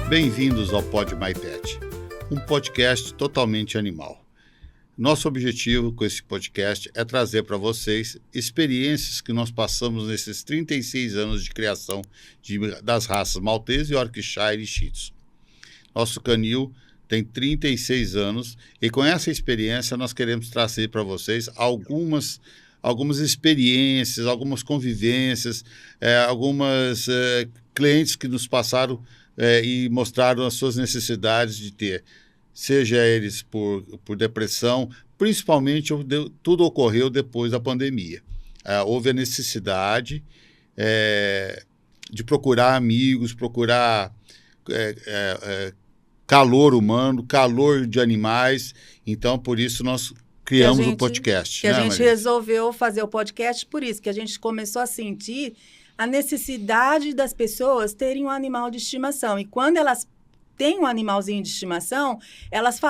Bem-vindos ao Pod My Pet, um podcast totalmente animal. Nosso objetivo com esse podcast é trazer para vocês experiências que nós passamos nesses 36 anos de criação das raças Maltese, Yorkshire e Shih Tzu. Nosso canil tem 36 anos e com essa experiência nós queremos trazer para vocês algumas experiências, algumas convivêncies, algumas clientes que nos passaram e mostraram as suas necessidades de ter, seja eles por depressão, principalmente tudo ocorreu depois da pandemia. Houve a necessidade de procurar amigos, procurar calor humano, calor de animais, então por isso nós criamos o podcast. A gente resolveu fazer o podcast por isso, que a gente começou a sentir a necessidade das pessoas terem um animal de estimação. E quando elas têm um animalzinho de estimação, elas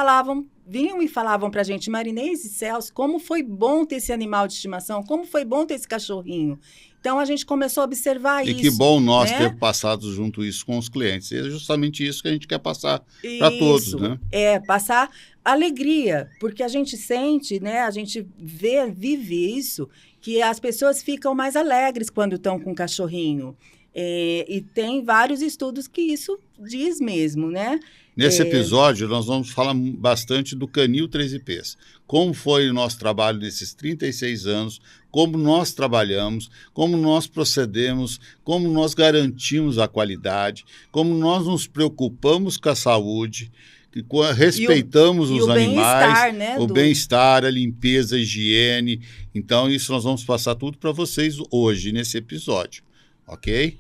vinham e falavam pra gente, Marinês e Celso, como foi bom ter esse animal de estimação, como foi bom ter esse cachorrinho. Então, a gente começou a observar isso. E que bom nós ter passado junto isso com os clientes. E é justamente isso que a gente quer passar para todos, né? Passar alegria, porque a gente sente, né? A gente vive isso, que as pessoas ficam mais alegres quando estão com um cachorrinho. E tem vários estudos que isso diz mesmo, né? Nesse episódio, nós vamos falar bastante do Canil 3IPs. Como foi o nosso trabalho nesses 36 anos, como nós trabalhamos, como nós procedemos, como nós garantimos a qualidade, como nós nos preocupamos com a saúde, respeitamos os animais, né, o bem-estar, a limpeza, a higiene. Então, isso nós vamos passar tudo para vocês hoje, nesse episódio, ok?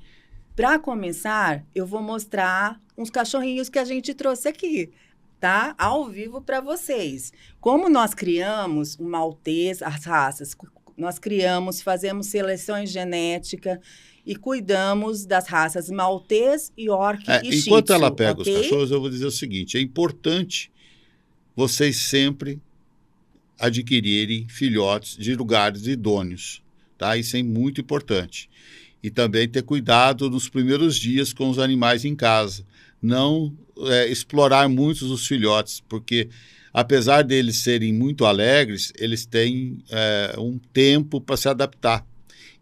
Para começar, eu vou mostrar uns cachorrinhos que a gente trouxe aqui, tá? Ao vivo para vocês. Como nós criamos um Maltese, as raças, nós criamos, fazemos seleções genéticas e cuidamos das raças Maltese, York e Shih Tzu. Enquanto ela pega os cachorros, eu vou dizer o seguinte, é importante vocês sempre adquirirem filhotes de lugares idôneos, tá? Isso é muito importante. E também ter cuidado nos primeiros dias com os animais em casa. Não explorar muito os filhotes, porque apesar deles serem muito alegres, eles têm um tempo para se adaptar.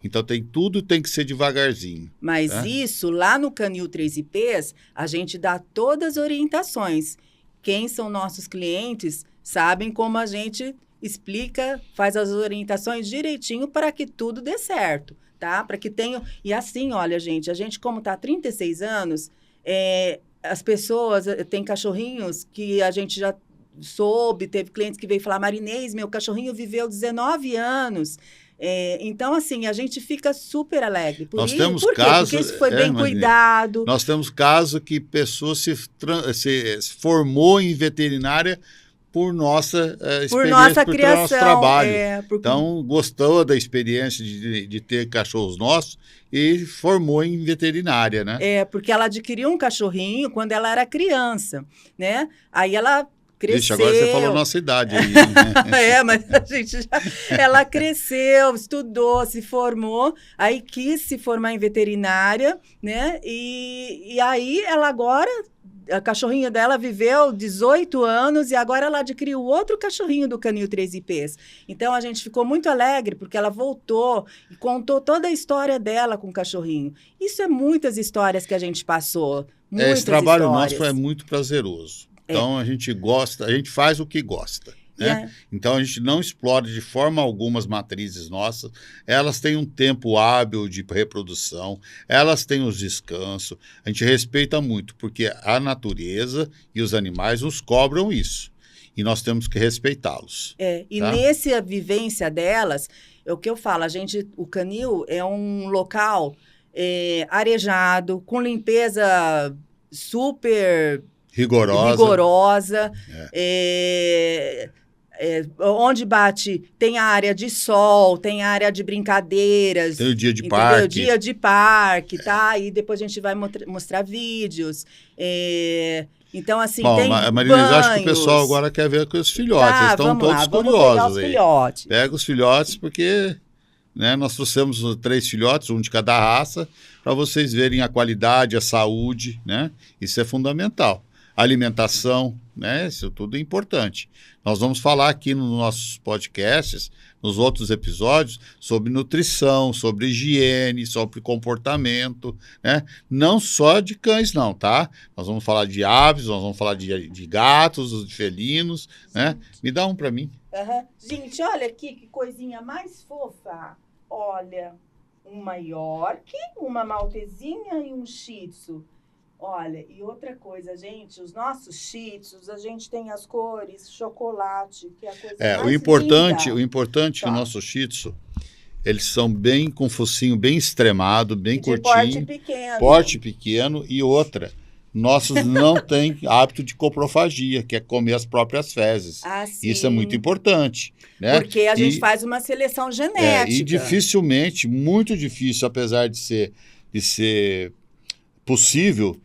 Então, tudo tem que ser devagarzinho. Mas isso, lá no Canil 3IPs, a gente dá todas as orientações. Quem são nossos clientes sabem como a gente explica, faz as orientações direitinho para que tudo dê certo. Tá? Para que tenham... E assim, olha, gente, a gente, como está há 36 anos, as pessoas... Tem cachorrinhos que a gente já soube, teve clientes que veio falar, Marinês, meu cachorrinho viveu 19 anos. Então, assim, a gente fica super alegre. Por quê? Porque isso foi bem cuidado. Nós temos casos que pessoa se formou em veterinária por nossa experiência, por criação, nosso trabalho. Então, gostou da experiência de ter cachorros nossos e formou em veterinária, né? Porque ela adquiriu um cachorrinho quando ela era criança, né? Aí ela cresceu. Ixi, agora você falou nossa idade aí, né? Mas a gente ela cresceu, estudou, se formou, aí quis se formar em veterinária, né? E aí ela agora... A cachorrinha dela viveu 18 anos e agora ela adquiriu outro cachorrinho do Canil 3IPs. Então, a gente ficou muito alegre porque ela voltou e contou toda a história dela com o cachorrinho. Isso é muitas histórias que a gente passou. Esse trabalho nosso é muito prazeroso. Então, a gente gosta, a gente faz o que gosta. Né? Então, a gente não explora de forma alguma as matrizes nossas, elas têm um tempo hábil de reprodução, elas têm os descansos, a gente respeita muito, porque a natureza e os animais nos cobram isso, e nós temos que respeitá-los. E nessa vivência delas, é o que eu falo, o canil é um local arejado, com limpeza super rigorosa. Onde bate, tem a área de sol, tem a área de brincadeiras. Tem o dia de parque. Dia de parque, tá? E depois a gente vai mostrar vídeos. Então, assim, tem Marinês, acho que o pessoal agora quer ver com os filhotes. Eles estão todos curiosos aí. Pega os filhotes, porque né? Nós trouxemos 3 filhotes, um de cada raça, para vocês verem a qualidade, a saúde, né? Isso é fundamental. Alimentação, né? Isso tudo é importante. Nós vamos falar aqui nos nossos podcasts, nos outros episódios, sobre nutrição, sobre higiene, sobre comportamento, né? Não só de cães, não, tá? Nós vamos falar de aves, nós vamos falar de gatos, de felinos, né? Me dá um para mim. Uhum. Gente, olha aqui que coisinha mais fofa. Olha, uma York, uma Maltesinha e um Shih Tzu. Olha, e outra coisa, gente, os nossos Shih Tzus, a gente tem as cores chocolate, que é a coisa mais o importante é que o nosso Shih Tzu, eles são bem com focinho bem extremado, bem curtinho. Porte pequeno e outra. Nossos não têm hábito de coprofagia, que é comer as próprias fezes. Ah, sim. Isso é muito importante, né? Porque a gente faz uma seleção genética. E dificilmente, muito difícil, apesar de ser possível,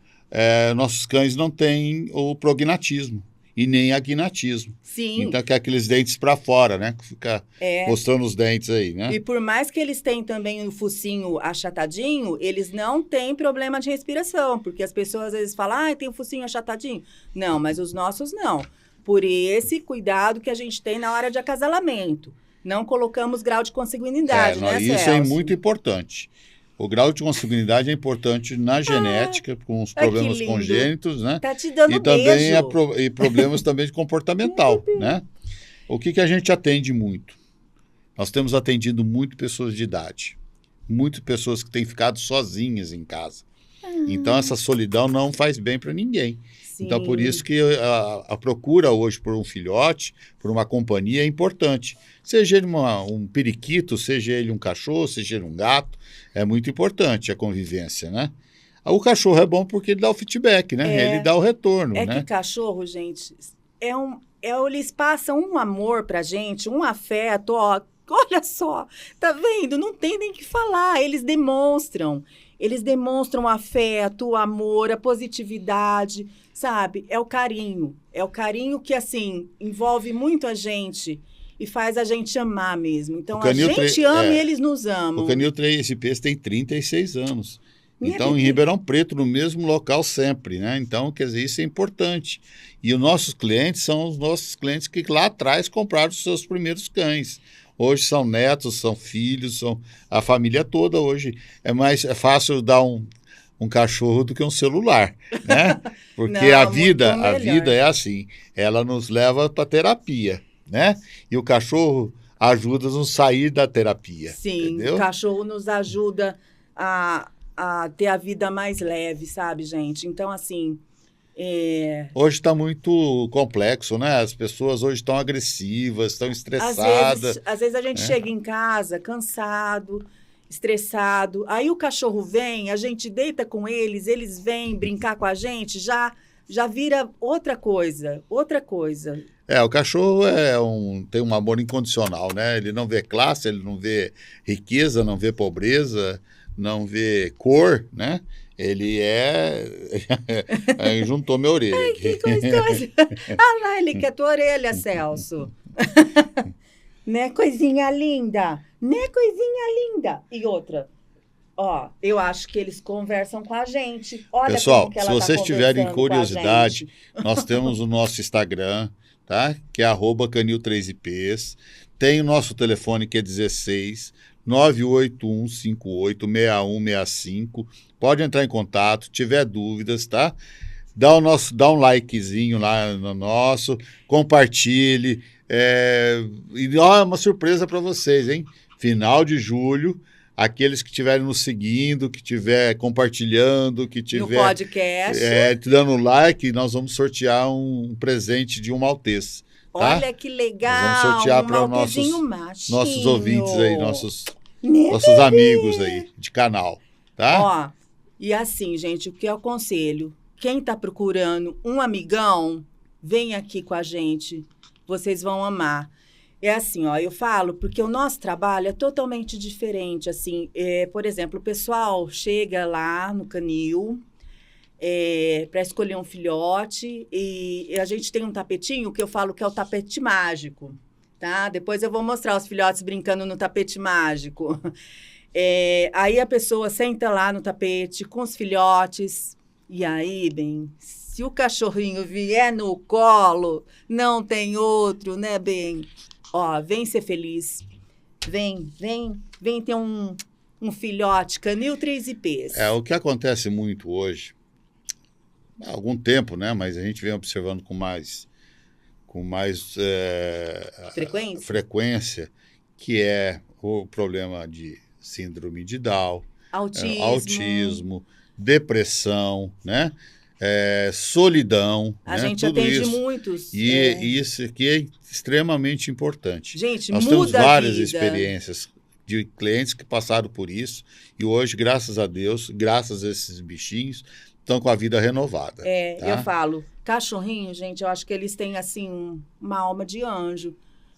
nossos cães não têm o prognatismo e nem agnatismo. Sim. Então, que é aqueles dentes para fora, né? Que fica mostrando os dentes aí, né? E por mais que eles tenham também o focinho achatadinho, eles não têm problema de respiração, porque as pessoas às vezes falam, tem o focinho achatadinho. Não, mas os nossos não. Por esse cuidado que a gente tem na hora de acasalamento. Não colocamos grau de consanguinidade, né, Celso? Isso é muito importante. O grau de consanguinidade é importante na genética, com os problemas congênitos, né? Tá te dando e também beijo. E problemas também de comportamental, né? O que a gente atende muito? Nós temos atendido muito pessoas de idade, muitas pessoas que têm ficado sozinhas em casa. Então, essa solidão não faz bem para ninguém. Sim. Então, por isso que a procura hoje por um filhote, por uma companhia, é importante. Seja ele um periquito, seja ele um cachorro, seja ele um gato, é muito importante a convivência, né? O cachorro é bom porque ele dá o feedback, né? Ele dá o retorno, né? Que cachorro, gente, eles passam um amor pra gente, um afeto, ó. Olha só, tá vendo? Não tem nem o que falar, eles demonstram afeto, o amor, a positividade, sabe? É o carinho que, assim, envolve muito a gente e faz a gente amar mesmo. Então, a gente ama e eles nos amam. O Canil 3SP tem 36 anos. Então, em Ribeirão Preto, no mesmo local sempre, né? Então, quer dizer, isso é importante. E os nossos clientes são os nossos clientes que lá atrás compraram os seus primeiros cães. Hoje são netos, são filhos, são a família toda hoje. É fácil dar um cachorro do que um celular, né? Porque a vida é assim, ela nos leva para terapia, né? E o cachorro ajuda a nos sair da terapia. Sim, entendeu? O cachorro nos ajuda a ter a vida mais leve, sabe, gente? Então, assim... Hoje está muito complexo, né? As pessoas hoje estão agressivas, estão estressadas. Às vezes a gente chega em casa cansado, estressado. Aí o cachorro vem, a gente deita com eles vêm brincar com a gente, já vira outra coisa. O cachorro tem um amor incondicional, né? Ele não vê classe, ele não vê riqueza, não vê pobreza, não vê cor, né? Ele juntou minha orelha. Ai, que gostoso. Ah lá, ele quer tua orelha, Celso. Né, coisinha linda? Né, coisinha linda? E outra, eu acho que eles conversam com a gente. Olha, pessoal, como que ela se vocês tiverem curiosidade, nós nós temos o nosso Instagram, tá? Que é @canil3ips. Tem o nosso telefone que é 16 981586165. Pode entrar em contato, tiver dúvidas, tá? Dá um likezinho lá no nosso, compartilhe. E uma surpresa para vocês, hein? Final de julho, aqueles que estiverem nos seguindo, que estiver compartilhando, que estiver no podcast, dando like, nós vamos sortear um presente de um maltês. Tá? Olha que legal! Nós vamos sortear para nossos ouvintes aí, nossos amigos aí de canal, tá? E assim, gente, o que eu aconselho? Quem está procurando um amigão, vem aqui com a gente. Vocês vão amar. É assim, eu falo, porque o nosso trabalho é totalmente diferente, assim. Por exemplo, o pessoal chega lá no Canil para escolher um filhote e a gente tem um tapetinho que eu falo que é o tapete mágico. tá? Depois eu vou mostrar os filhotes brincando no tapete mágico. Aí a pessoa senta lá no tapete com os filhotes. E aí, bem, se o cachorrinho vier no colo, não tem outro, né, bem? Ó, vem ser feliz. Vem ter um filhote, canil 3IPs. O que acontece muito hoje, há algum tempo, né? Mas a gente vem observando com mais frequência, que é o problema de síndrome de Down, autismo, depressão, né? Solidão. A né? gente Tudo atende isso. muitos. E isso aqui é extremamente importante. Gente, Nós muda temos várias a vida. experiências de clientes que passaram por isso e hoje, graças a Deus, graças a esses bichinhos, estão com a vida renovada. Tá? Eu falo, cachorrinho, gente, eu acho que eles têm, assim, uma alma de anjo,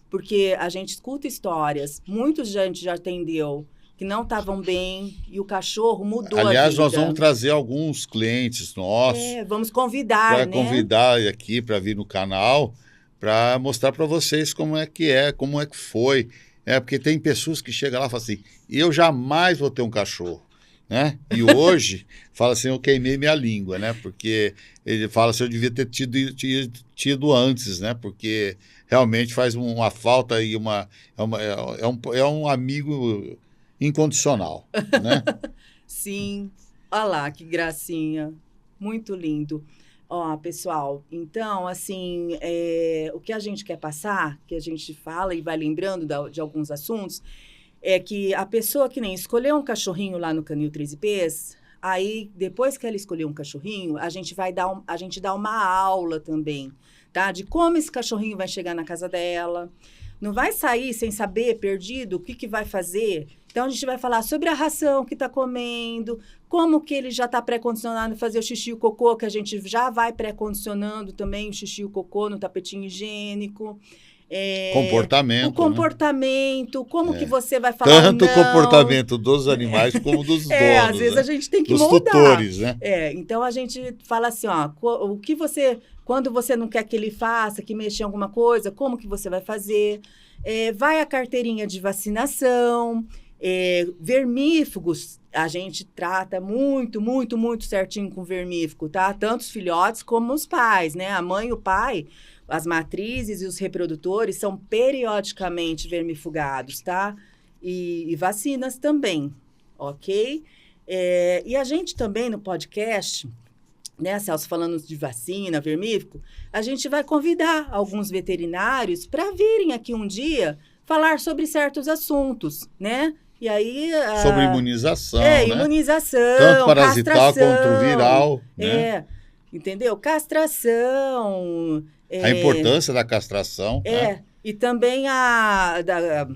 porque a gente escuta histórias, muita gente já atendeu, que não estavam bem e o cachorro mudou a vida. Aliás, nós vamos trazer alguns clientes nossos. Vamos convidar, né? Convidar aqui para vir no canal, para mostrar para vocês como é que foi. Porque tem pessoas que chegam lá e falam assim, eu jamais vou ter um cachorro. Né? E hoje, fala assim, eu queimei minha língua, né? Porque ele fala assim, eu devia ter tido antes, né? Porque realmente faz uma falta e é um amigo incondicional, né? Sim. Olha lá, que gracinha. Muito lindo. Ó, pessoal, então, assim, o que a gente quer passar, que a gente fala e vai lembrando de alguns assuntos, é que a pessoa que nem escolheu um cachorrinho lá no Canil 3IPs, aí, depois que ela escolheu um cachorrinho, a gente dá uma aula também, tá? De como esse cachorrinho vai chegar na casa dela. Não vai sair sem saber, perdido, o que vai fazer. Então, a gente vai falar sobre a ração que está comendo, como que ele já está pré-condicionado a fazer o xixi e o cocô, que a gente já vai pré-condicionando também o xixi e o cocô no tapetinho higiênico. Comportamento. O comportamento, como que você vai falar tanto o comportamento dos animais como dos donos. Às vezes a gente tem que dos moldar. tutores, né? Então a gente fala assim, ó, o que quando você não quer que ele faça, que mexa em alguma coisa, como que você vai fazer? Vai a carteirinha de vacinação, vermífugos, a gente trata muito, muito, muito certinho com vermífugo, tá? Tanto os filhotes como os pais, né? A mãe e o pai, as matrizes e os reprodutores são periodicamente vermifugados, tá? E vacinas também, ok? E a gente também no podcast, né, Celso, falando de vacina, vermífugo, a gente vai convidar alguns veterinários para virem aqui um dia falar sobre certos assuntos, né? E aí... Sobre imunização, né? Imunização, tanto parasital castração, quanto viral, né? Entendeu? Castração... a importância da castração. Né? E também da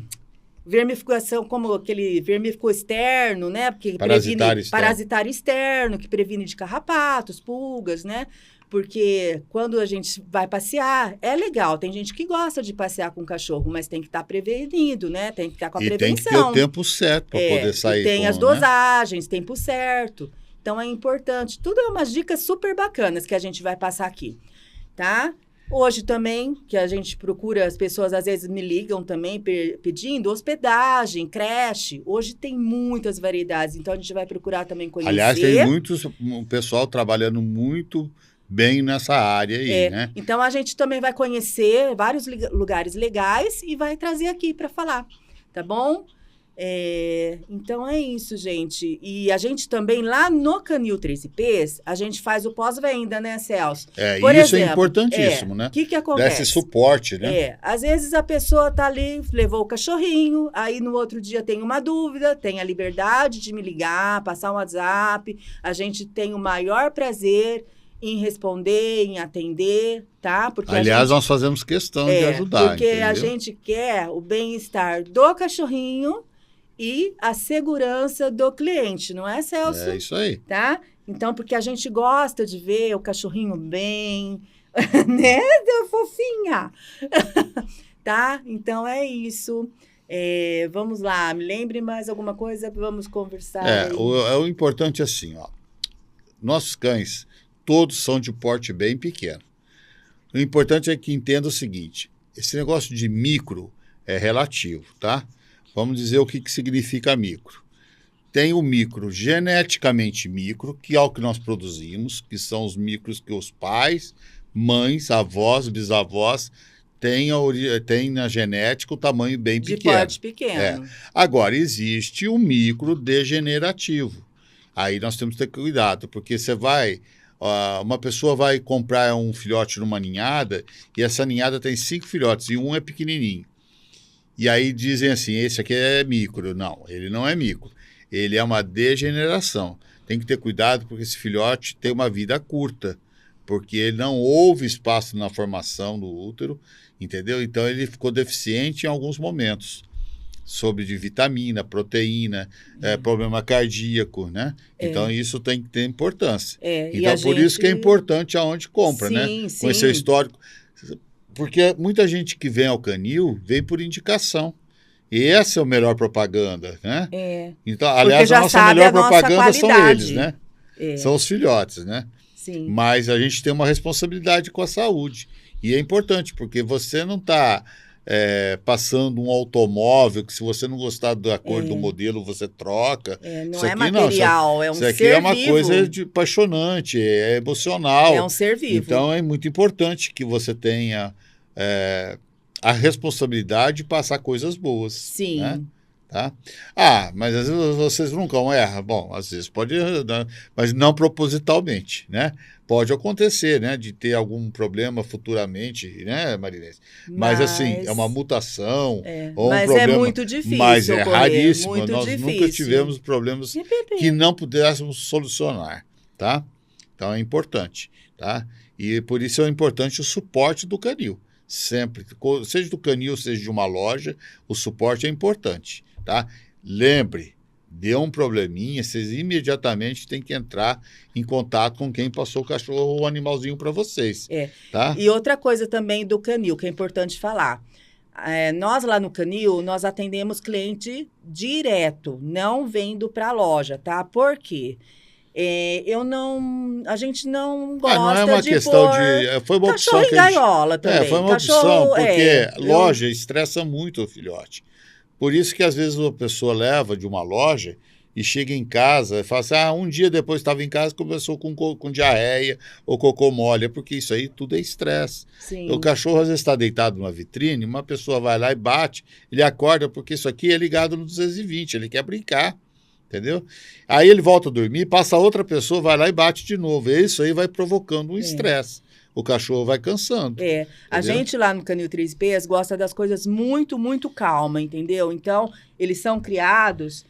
vermifugação, como aquele vermífugo externo, né? Porque parasitário externo, que previne de carrapatos, pulgas, né? Porque quando a gente vai passear, é legal. Tem gente que gosta de passear com o cachorro, mas tem que estar prevenido, né? Tem que estar com a prevenção. E tem que ter o tempo certo para poder sair. E tem as dosagens, tempo certo. Então, é importante. Tudo é umas dicas super bacanas que a gente vai passar aqui, tá? Hoje também, que a gente procura, as pessoas às vezes me ligam também pedindo hospedagem, creche. Hoje tem muitas variedades, então a gente vai procurar também conhecer. Aliás, tem um pessoal trabalhando muito bem nessa área aí, né? Então a gente também vai conhecer vários lugares legais e vai trazer aqui para falar, tá bom? Então é isso, gente. E a gente também, lá no Canil 3IPs, a gente faz o pós-venda, né, Celso? Por isso exemplo, é importantíssimo, né? O que acontece? Dá esse suporte, né? Às vezes a pessoa tá ali, levou o cachorrinho, aí no outro dia tem uma dúvida, tem a liberdade de me ligar, passar um WhatsApp. A gente tem o maior prazer em responder, em atender, tá? Porque aliás, nós fazemos questão de ajudar, porque entendeu? a gente quer o bem-estar do cachorrinho e a segurança do cliente, não é, Celso? É isso aí. Tá? Então, porque a gente gosta de ver o cachorrinho bem, né, fofinha? Tá? Então, é isso. Vamos lá, me lembre mais alguma coisa, vamos conversar. O importante é assim, ó. Nossos cães, todos são de porte bem pequeno. O importante é que entenda o seguinte, esse negócio de micro é relativo, tá? Vamos dizer o que significa micro. Tem o micro geneticamente micro, que é o que nós produzimos, que são os micros que os pais, mães, avós, bisavós têm na genética o tamanho bem De pequeno. porte pequeno. Agora, existe o micro degenerativo. Aí nós temos que ter cuidado, porque uma pessoa vai comprar um filhote numa ninhada e essa ninhada tem 5 filhotes e um é pequenininho. E aí dizem assim, esse aqui é micro. Não, ele não é micro. Ele é uma degeneração. Tem que ter cuidado porque esse filhote tem uma vida curta, porque ele não houve espaço na formação do útero, entendeu? Então ele ficou deficiente em alguns momentos, sobre de vitamina, proteína, problema cardíaco, né? Então isso tem que ter importância. Então por isso que é importante aonde compra, né? Com esse histórico. Porque muita gente que vem ao canil vem por indicação. E essa é a melhor propaganda, né? Então, aliás, a nossa melhor propaganda são eles, né? São os filhotes, né? Sim. Mas a gente tem uma responsabilidade com a saúde. E é importante, porque você não está passando um automóvel que se você não gostar da cor do modelo, você troca. Não é material, é um ser vivo. Isso aqui é uma coisa apaixonante, é emocional. É um ser vivo. Então, é muito importante que você tenha a responsabilidade de passar coisas boas. Sim. Né? Tá? Mas às vezes vocês nunca erram. Bom, às vezes pode, né? Mas não propositalmente, né? Pode acontecer, né? De ter algum problema futuramente, né, Marinês? Mas assim, é uma mutação ou um problema. Mas é muito difícil. Mas é raríssimo. Muito Nós difícil. nunca tivemos problemas que não pudéssemos solucionar, tá? Então é importante, tá? E por isso é importante o suporte do canil. Sempre, seja do canil, seja de uma loja, o suporte é importante, tá? Lembre, deu um probleminha, vocês imediatamente têm que entrar em contato com quem passou o cachorro ou o animalzinho para vocês. Tá? E outra coisa também do canil, que é importante falar. Nós lá no canil, nós atendemos cliente direto, não vendo para a loja, tá? Por quê? A gente não gosta não é uma de questão pôr foi uma opção cachorro em gaiola também. Foi uma opção, porque loja estressa muito o filhote. Por isso que às vezes uma pessoa leva de uma loja e chega em casa e fala assim, um dia depois estava em casa e começou com diarreia ou cocô mole, porque isso aí tudo é estresse. O cachorro às vezes está deitado numa vitrine, uma pessoa vai lá e bate, ele acorda porque isso aqui é ligado no 220, ele quer brincar. Entendeu? Aí ele volta a dormir, passa outra pessoa, vai lá e bate de novo. E isso aí vai provocando um estresse. O cachorro vai cansando. A gente lá no Canil 3Ps gosta das coisas muito, muito calma, entendeu? Então, eles são criados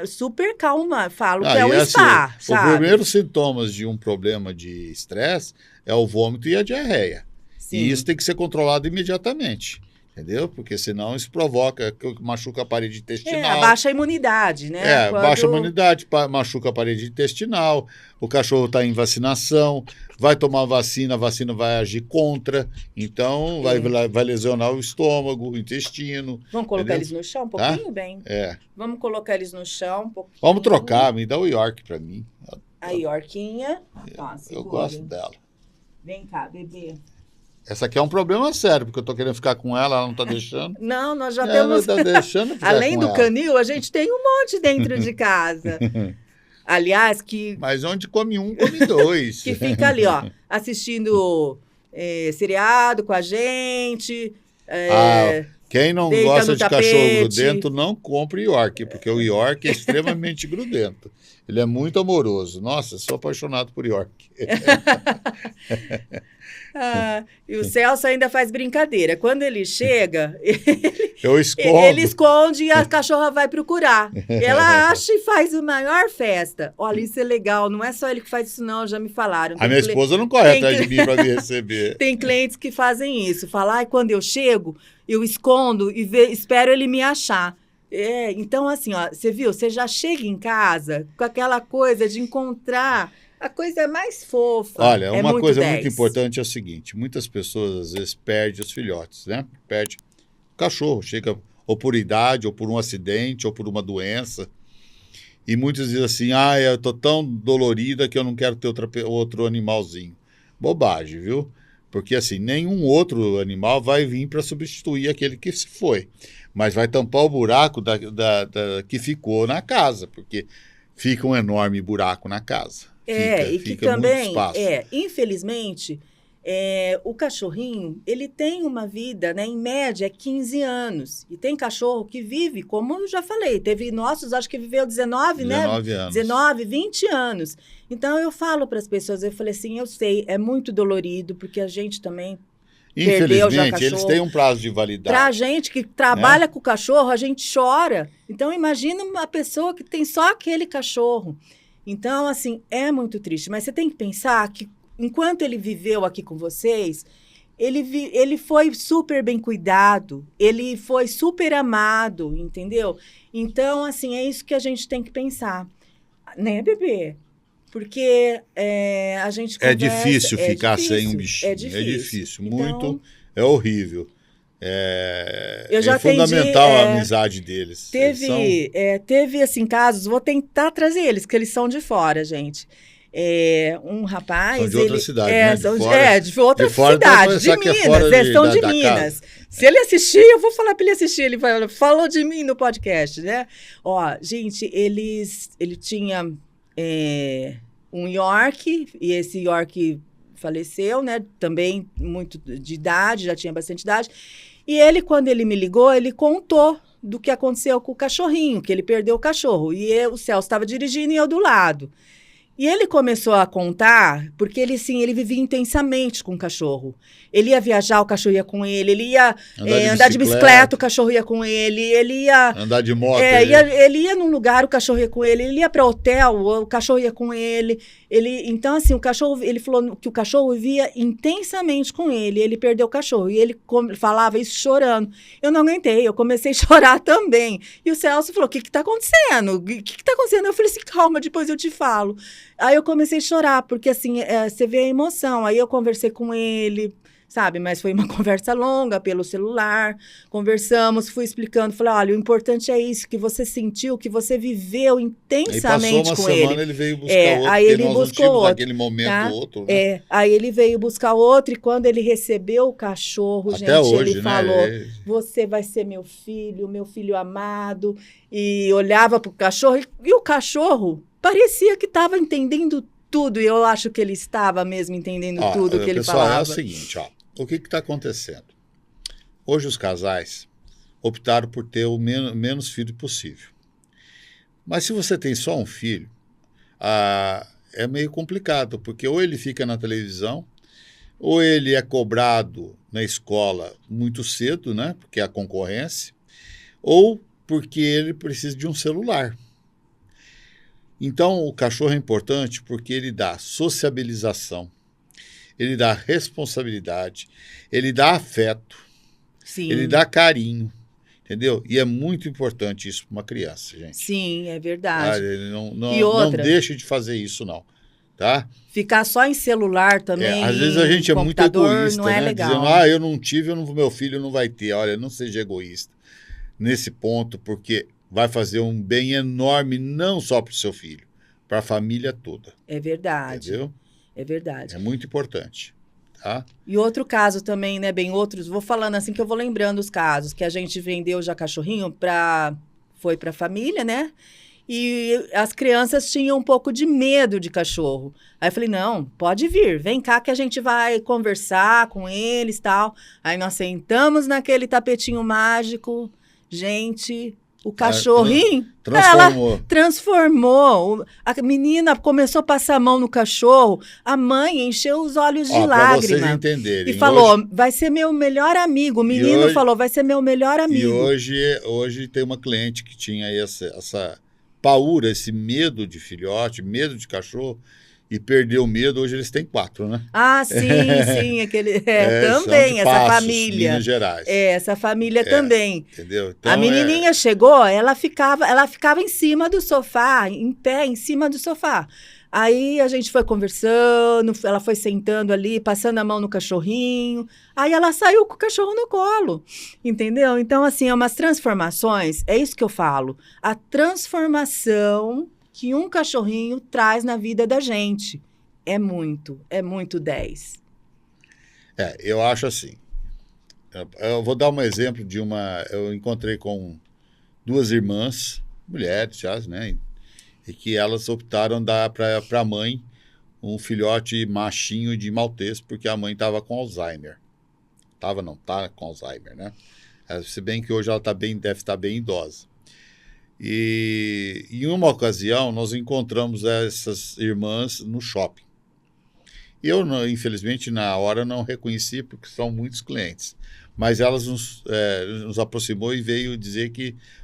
super calma. Falo que é um spa, sabe? Os primeiros sintomas de um problema de estresse é o vômito e a diarreia. Sim. E isso tem que ser controlado imediatamente. Entendeu? Porque senão isso provoca, machuca a parede intestinal. Baixa a imunidade, né? Baixa a imunidade, machuca a parede intestinal, o cachorro está em vacinação, vai tomar vacina, a vacina vai agir contra, então vai lesionar o estômago, o intestino. Vamos colocar eles no chão um pouquinho, bem? Vamos colocar eles no chão um pouquinho. Vamos trocar, me dá o York para mim. A Yorkinha. Eu gosto dela. Vem cá, bebê. Essa aqui é um problema sério, porque eu estou querendo ficar com ela não está deixando. Não, nós já temos... Tá deixando Além do canil, a gente tem um monte dentro de casa. Aliás, Mas onde come um, come dois. Que fica ali, ó, assistindo seriado com a gente. Quem não gosta de cachorro grudento, não compre York, porque o York é extremamente grudento. Ele é muito amoroso. Nossa, sou apaixonado por York. E o Celso ainda faz brincadeira. Quando ele chega, eu escondo. Ele esconde e a cachorra vai procurar. Ela acha e faz a maior festa. Olha, isso é legal. Não é só ele que faz isso, não. Já me falaram. A minha esposa não corre atrás de mim para me receber. Tem clientes que fazem isso. Falam, quando eu chego, eu escondo e espero ele me achar. Então, assim, ó, você viu? Você já chega em casa com aquela coisa de encontrar a coisa mais fofa. Olha, uma coisa muito importante é o seguinte: muitas pessoas, às vezes, perdem os filhotes, né? Perde o cachorro, chega ou por idade, ou por um acidente, ou por uma doença. E muitos dizem assim, eu tô tão dolorida que eu não quero ter outro animalzinho. Bobagem, viu? Porque, assim, nenhum outro animal vai vir para substituir aquele que se foi. Mas vai tampar o buraco que ficou na casa, porque fica um enorme buraco na casa. E que fica muito também, espaço. infelizmente, o cachorrinho, ele tem uma vida, né, em média, 15 anos. E tem cachorro que vive, como eu já falei, teve nossos, acho que viveu 19, 19 né? anos. 19, 20 anos. Então, eu falo para as pessoas, eu falei assim, eu sei, é muito dolorido, porque a gente também perdeu já Infelizmente, cachorro. eles têm um prazo de validade. Para a gente que trabalha com o cachorro, a gente chora. Então, imagina uma pessoa que tem só aquele cachorro. Então, assim, é muito triste. Mas você tem que pensar que, enquanto ele viveu aqui com vocês, ele foi super bem cuidado, ele foi super amado, entendeu? Então, assim, é isso que a gente tem que pensar. Né, bebê? Porque a gente conversa... É difícil ficar difícil, sem um bichinho. É difícil. Muito. É horrível. Eu já fundamental a amizade deles. Teve, assim, casos, vou tentar trazer eles, que eles são de fora, gente. Um rapaz... São de outra cidade, né? De outra cidade, de Minas, são de Minas. Se ele assistir, eu vou falar para ele assistir, ele falou de mim no podcast, né? Ó, gente, ele tinha um York, e esse York faleceu, né? Também muito de idade, já tinha bastante idade. E ele, quando ele me ligou, ele contou do que aconteceu com o cachorrinho, que ele perdeu o cachorro. E o Celso estava dirigindo e eu do lado. E ele começou a contar, porque ele vivia intensamente com o cachorro. Ele ia viajar, o cachorro ia com ele. Ele ia andar de bicicleta, o cachorro ia com ele. Ele ia... Andar de moto. Ele ia num lugar, o cachorro ia com ele. Ele ia para hotel, o cachorro ia com ele. Então, assim, ele falou que o cachorro vivia intensamente com ele. Ele perdeu o cachorro. E ele falava isso chorando. Eu não aguentei, eu comecei a chorar também. E o Celso falou, o que está acontecendo? O que está acontecendo? Eu falei assim, calma, depois eu te falo. Aí eu comecei a chorar, porque assim, você vê a emoção. Aí eu conversei com ele, sabe? Mas foi uma conversa longa pelo celular. Conversamos, fui explicando. Falei, olha, o importante é isso, que você sentiu, que você viveu intensamente com ele. Aí passou uma semana, ele veio buscar outro, aí ele buscou outro, naquele momento tá? outro, né? Aí ele veio buscar outro, e quando ele recebeu o cachorro, até gente, hoje, ele falou, você vai ser meu filho amado. E olhava pro cachorro, e o cachorro... parecia que estava entendendo tudo, e eu acho que ele estava mesmo entendendo tudo que ele falava. É o seguinte, o que está acontecendo? Hoje os casais optaram por ter o menos filho possível. Mas se você tem só um filho, é meio complicado, porque ou ele fica na televisão, ou ele é cobrado na escola muito cedo, né, porque é a concorrência, ou porque ele precisa de um celular. Então, o cachorro é importante porque ele dá sociabilização, ele dá responsabilidade, ele dá afeto, Sim. Ele dá carinho, entendeu? E é muito importante isso para uma criança, gente. Sim, é verdade. Não deixe de fazer isso, não, tá? Ficar só em celular também, às vezes a gente é muito egoísta, não é né? legal. Dizendo, eu não tive, meu filho não vai ter. Olha, não seja egoísta nesse ponto, porque... vai fazer um bem enorme, não só para o seu filho, para a família toda. É verdade. Entendeu? É verdade. É muito importante. Tá? E outro caso também, né, outros, vou falando assim que eu vou lembrando os casos, que a gente vendeu já cachorrinho foi para a família, né? E as crianças tinham um pouco de medo de cachorro. Aí eu falei, não, pode vir, vem cá que a gente vai conversar com eles e tal. Aí nós sentamos naquele tapetinho mágico, gente... O cachorrinho, ela transformou. A menina começou a passar a mão no cachorro. A mãe encheu os olhos de lágrima. Para vocês entenderem. E falou, vai ser meu melhor amigo. O menino falou, vai ser meu melhor amigo. E hoje tem uma cliente que tinha essa paura, esse medo de filhote, medo de cachorro. E perdeu o medo, hoje eles têm 4, né? Sim, aquele também, essa Passos, família. Minas Gerais. Essa família também. Entendeu? Então, a menininha chegou, ela ficava em cima do sofá, em pé, em cima do sofá. Aí a gente foi conversando, ela foi sentando ali, passando a mão no cachorrinho. Aí ela saiu com o cachorro no colo, entendeu? Então, assim, umas transformações, é isso que eu falo. A transformação que um cachorrinho traz na vida da gente. É muito 10. Eu acho assim. Eu vou dar um exemplo de eu encontrei com 2 irmãs, mulheres já, né? E que elas optaram dar para a mãe um filhote machinho de maltês, porque a mãe estava com Alzheimer. Tá com Alzheimer, né? Se bem que hoje ela deve estar bem idosa. E em uma ocasião, nós encontramos essas irmãs no shopping. Eu, infelizmente, na hora não reconheci, porque são muitos clientes. Mas elas nos aproximou e veio dizer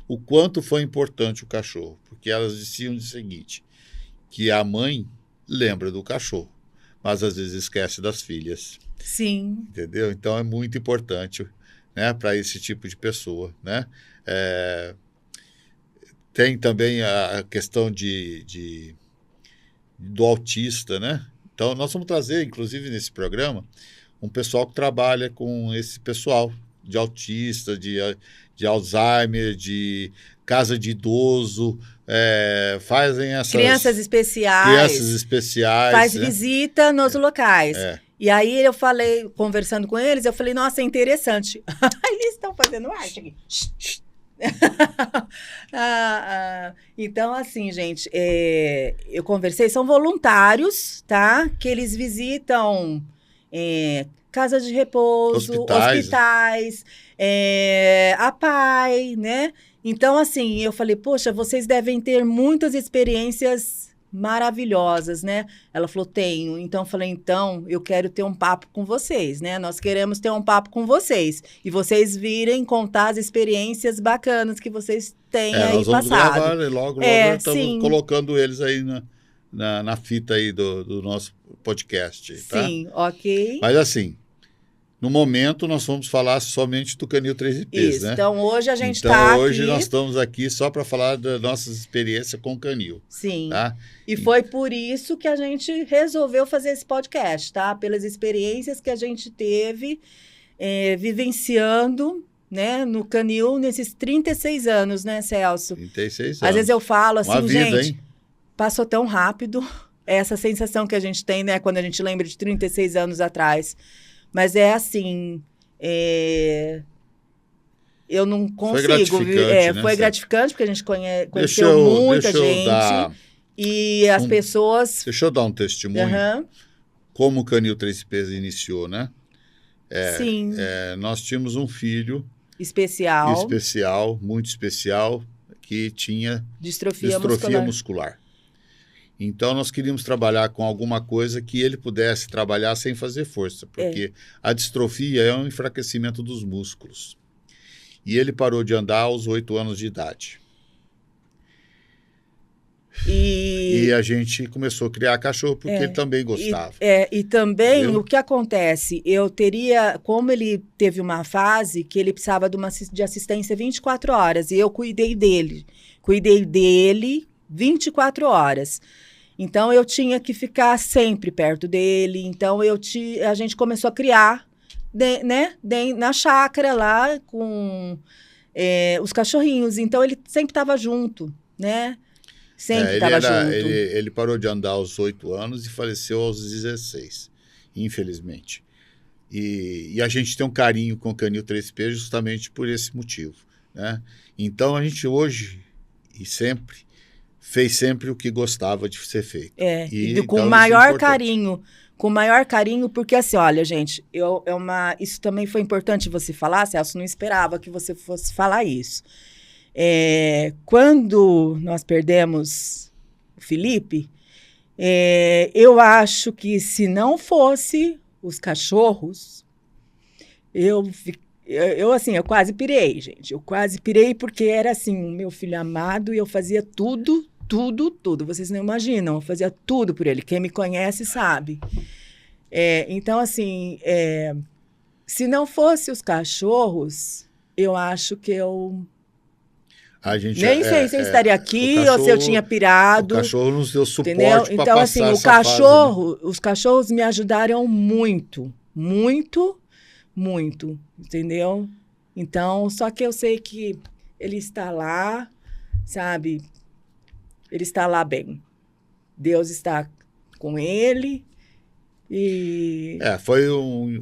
o quanto foi importante o cachorro. Porque elas diziam o seguinte, que a mãe lembra do cachorro, mas às vezes esquece das filhas. Sim. Entendeu? Então é muito importante, né, para esse tipo de pessoa, né? Tem também a questão do autista, né? Então nós vamos trazer, inclusive nesse programa, um pessoal que trabalha com esse pessoal de autista, de Alzheimer, de casa de idoso, fazem essas... Crianças especiais. Faz, né? Visita nos locais. E aí eu falei, conversando com eles, eu falei, nossa, é interessante. Eles estão fazendo arte aqui. Então, assim, gente, eu conversei, são voluntários, tá? Que eles visitam casas de repouso, hospitais, a PAI, né? Então, assim, eu falei, poxa, vocês devem ter muitas experiências maravilhosas, né? Ela falou, tenho. Então, eu falei, então, eu quero ter um papo com vocês, né? Nós queremos ter um papo com vocês. E vocês virem contar as experiências bacanas que vocês têm aí nós vamos passado. Gravar, logo estamos colocando eles aí na fita aí do nosso podcast, tá? Sim, ok. Mas assim, no momento nós vamos falar somente do Canil 3IPs, isso, né? Então hoje a gente está hoje nós estamos aqui só para falar das nossas experiências com o Canil. Sim. Tá? E foi por isso que a gente resolveu fazer esse podcast, tá? Pelas experiências que a gente teve vivenciando, né, no Canil nesses 36 anos, né, Celso? 36 anos. Às vezes eu falo assim, uma vida, gente, hein? Passou tão rápido. Essa sensação que a gente tem, né, quando a gente lembra de 36 anos atrás. Mas é assim, eu não consigo. Foi gratificante, né? Foi gratificante, porque a gente conheceu muita gente. E as pessoas... Deixa eu dar um testemunho. Como o Canil 3IPs iniciou, né? Sim. Nós tínhamos um filho... Especial, muito especial, que tinha distrofia muscular. Então, nós queríamos trabalhar com alguma coisa que ele pudesse trabalhar sem fazer força, porque a distrofia é um enfraquecimento dos músculos. E ele parou de andar aos 8 anos de idade. E a gente começou a criar cachorro porque ele também gostava. E também, entendeu? O que acontece, como ele teve uma fase que ele precisava de assistência 24 horas, e eu cuidei dele 24 horas. Então, eu tinha que ficar sempre perto dele. Então, a gente começou a criar, na chácara lá, com os cachorrinhos. Então, ele sempre estava junto, né? Sempre estava junto. Ele parou de andar aos 8 anos e faleceu aos 16, infelizmente. E a gente tem um carinho com o Canil 3IPs justamente por esse motivo, né? Então, a gente hoje e sempre... fez sempre o que gostava de ser feito. Com o maior carinho. Com o maior carinho, porque assim, olha, gente, isso também foi importante você falar, Celso, não esperava que você fosse falar isso. Quando nós perdemos o Felipe, eu acho que se não fosse os cachorros, eu quase pirei, gente. Eu quase pirei porque era assim, o meu filho amado e eu fazia tudo. Vocês não imaginam, eu fazia tudo por ele. Quem me conhece sabe. Então, assim, se não fosse os cachorros, eu acho que eu... nem sei se eu estaria aqui ou se eu tinha pirado. O cachorro nos deu suporte para então, passar assim, essa fase, né? Os cachorros me ajudaram muito, entendeu? Então, só que eu sei que ele está lá, sabe? Ele está lá bem. Deus está com ele E...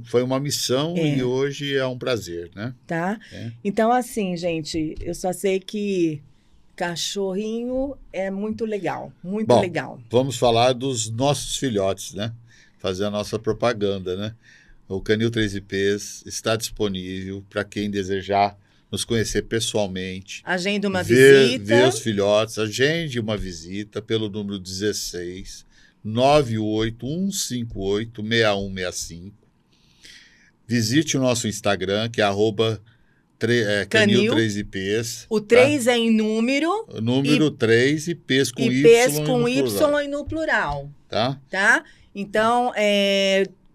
foi uma missão e hoje é um prazer, né? Tá? Então, assim, gente, eu só sei que cachorrinho é muito legal, muito legal. Vamos falar dos nossos filhotes, né? Fazer a nossa propaganda, né? O Canil 3IPs está disponível para quem desejar nos conhecer pessoalmente. Agenda uma visita. Ver os filhotes, agende uma visita pelo número 16 981586165. Visite o nosso Instagram, que é @Canil3IPs. O 3 é em número. Número 3 e P's com Y. P's com Y e no plural. Tá? Então,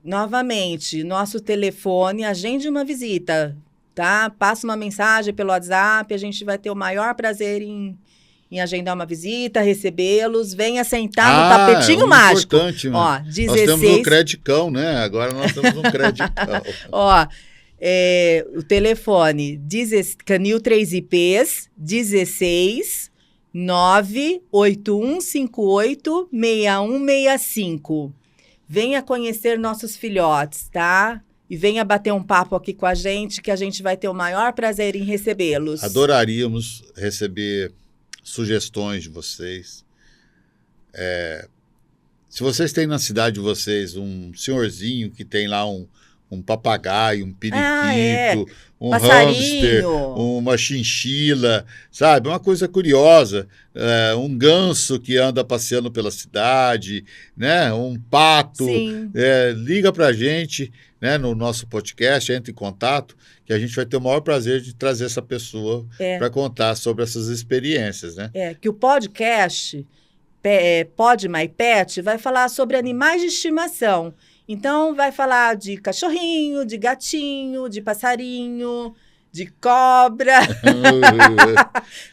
novamente, nosso telefone, agende uma visita, tá? Passa uma mensagem pelo WhatsApp, a gente vai ter o maior prazer em agendar uma visita, recebê-los. Venha sentar no tapetinho mágico. Importante, né? Ó, 16... Nós temos um credicão, né? Agora nós temos um credicão. Ó, o telefone Canil 3IPs 16 981586165. Venha conhecer nossos filhotes, tá? E venha bater um papo aqui com a gente, que a gente vai ter o maior prazer em recebê-los. Adoraríamos receber sugestões de vocês. Se vocês têm na cidade de vocês um senhorzinho que tem lá um papagaio, um periquito, um hamster, uma chinchila, sabe? Uma coisa curiosa, um ganso que anda passeando pela cidade, né? Um pato. Liga pra gente, né? No nosso podcast, entre em contato, que a gente vai ter o maior prazer de trazer essa pessoa para contar sobre essas experiências, né? Que o podcast, Pod My Pet, vai falar sobre animais de estimação. Então, vai falar de cachorrinho, de gatinho, de passarinho, de cobra.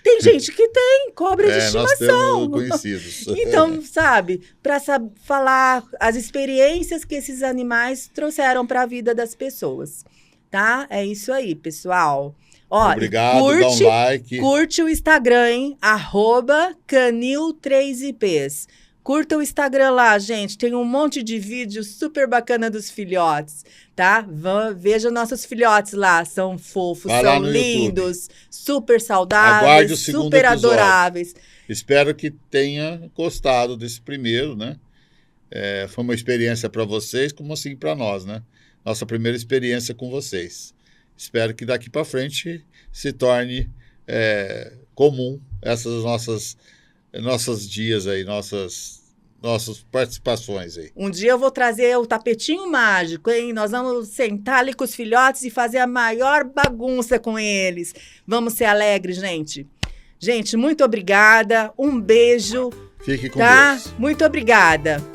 Tem gente que tem cobra de estimação. Nós temos conhecidos. Então, sabe, para falar as experiências que esses animais trouxeram para a vida das pessoas, tá? É isso aí, pessoal. Ó, obrigado, dá um like. Curte o Instagram, hein? @Canil3IPs. Curta o Instagram lá, gente. Tem um monte de vídeo super bacana dos filhotes, tá? Veja nossos filhotes lá. São fofos, são lindos, super saudáveis, aguarde o segundo super episódio. adoráveis. Espero que tenha gostado desse primeiro, né? Foi uma experiência para vocês, como assim para nós, né? Nossa primeira experiência com vocês. Espero que daqui para frente se torne comum essas nossos dias aí, nossas participações aí. Um dia eu vou trazer o tapetinho mágico, hein? Nós vamos sentar ali com os filhotes e fazer a maior bagunça com eles. Vamos ser alegres, gente. Gente, muito obrigada. Um beijo. Fique com Deus. Muito obrigada.